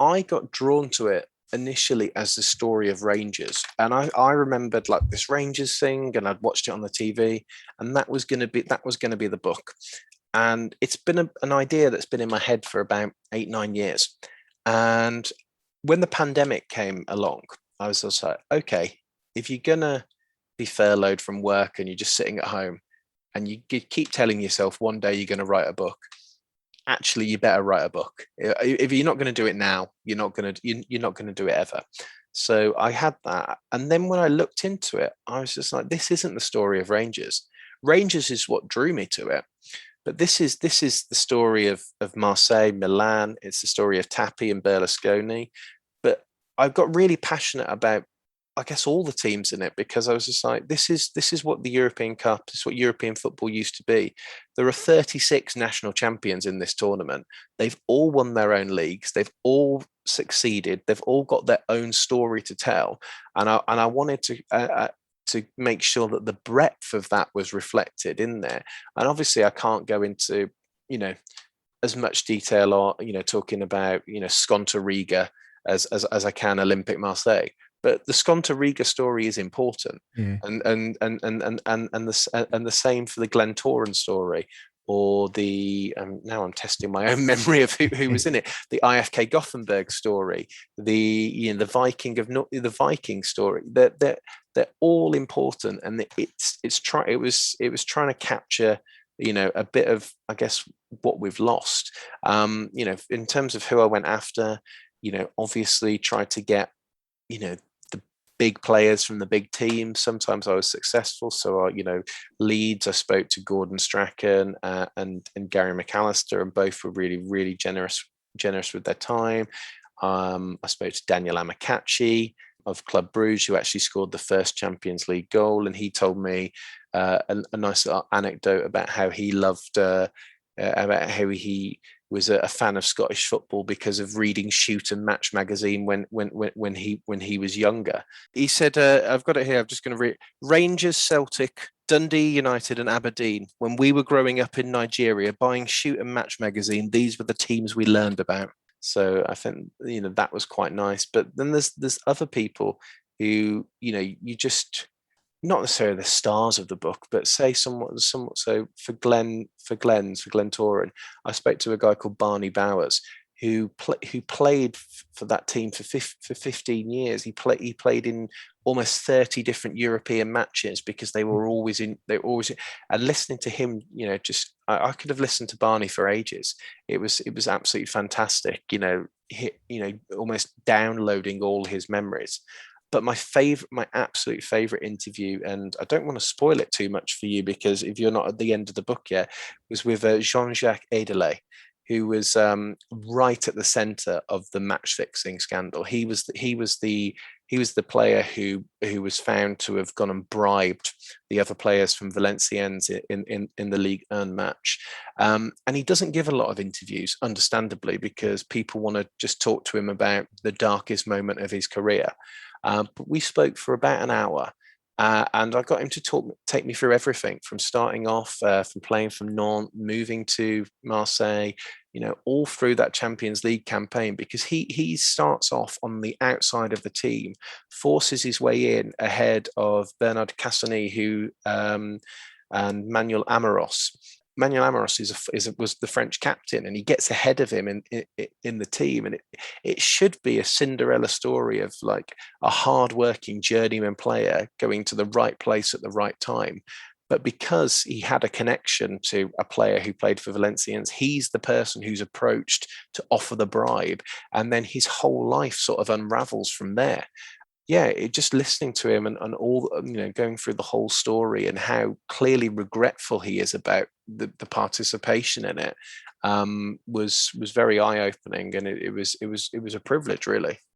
I got drawn to it initially as the story of Rangers. And I remembered like this Rangers thing, and I'd watched it on the TV, and that was gonna be the book. And it's been an idea that's been in my head for about 8, 9 years. And when the pandemic came along, I was just like, okay, if you're gonna be furloughed from work and you're just sitting at home and you keep telling yourself one day you're going to write a book, actually you better write a book. If you're not going to do it now, you're not going to do it ever. So I had that, and then when I looked into it, I was just like, this isn't the story of Rangers. Rangers is what drew me to it, but this is the story of Marseille, Milan. It's the story of Tappi and Berlusconi. But I got really passionate about, I guess, all the teams in it, because I was just like, this is what the European Cup, this is what European football used to be. There are 36 national champions in this tournament. They've all won their own leagues. They've all succeeded. They've all got their own story to tell, and I wanted to make sure that the breadth of that was reflected in there. And obviously, I can't go into, you know as much detail, or talking about Sconta Riga as I can Olympic Marseille. But the Sconta Riga story is important, Yeah. and the same for the Glentoran story, or the now I'm testing my own memory of who was in it. The IFK Gothenburg story, the the Viking story. They're all important, and it was trying to capture a bit of, I guess, what we've lost. In terms of who I went after, obviously tried to get the big players from the big teams. Sometimes I was successful. So, Leeds, I spoke to Gordon Strachan and Gary McAllister, and both were really, really generous with their time. I spoke to Daniel Amakachi of Club Bruges, who actually scored the first Champions League goal, and he told me a nice little anecdote about how he loved, about how he was a fan of Scottish football because of reading Shoot and Match magazine when he was younger. He said, "I've got it here. I'm just going to read: Rangers, Celtic, Dundee United, and Aberdeen. When we were growing up in Nigeria, buying Shoot and Match magazine, these were the teams we learned about." So I think that was quite nice. But then there's other people who you just, not necessarily the stars of the book, but say somewhat. So for Glentoran, I spoke to a guy called Barney Bowers who played for that team for 15 years. He played in almost 30 different European matches, because they were always in, and listening to him, just I could have listened to Barney for ages. It was absolutely fantastic. Almost downloading all his memories. But my absolute favorite interview, and I don't want to spoil it too much for you, because if you're not at the end of the book yet, was with Jean-Jacques Edelet, who was right at the center of the match fixing scandal. He was the player who was found to have gone and bribed the other players from Valenciennes in the League Earn match. And he doesn't give a lot of interviews, understandably, because people want to just talk to him about the darkest moment of his career. But we spoke for about an hour, and I got him to take me through everything from starting off, from playing from Nantes, moving to Marseille, all through that Champions League campaign, because he starts off on the outside of the team, forces his way in ahead of Bernard Cassani, and Manuel Amoros. Manuel Amoros was the French captain, and he gets ahead of him in the team, and it should be a Cinderella story of like a hardworking journeyman player going to the right place at the right time. But because he had a connection to a player who played for Valencians, he's the person who's approached to offer the bribe, and then his whole life sort of unravels from there. Yeah, just listening to him, and all, going through the whole story, and how clearly regretful he is about the participation in it, was very eye opening, and it was a privilege, really.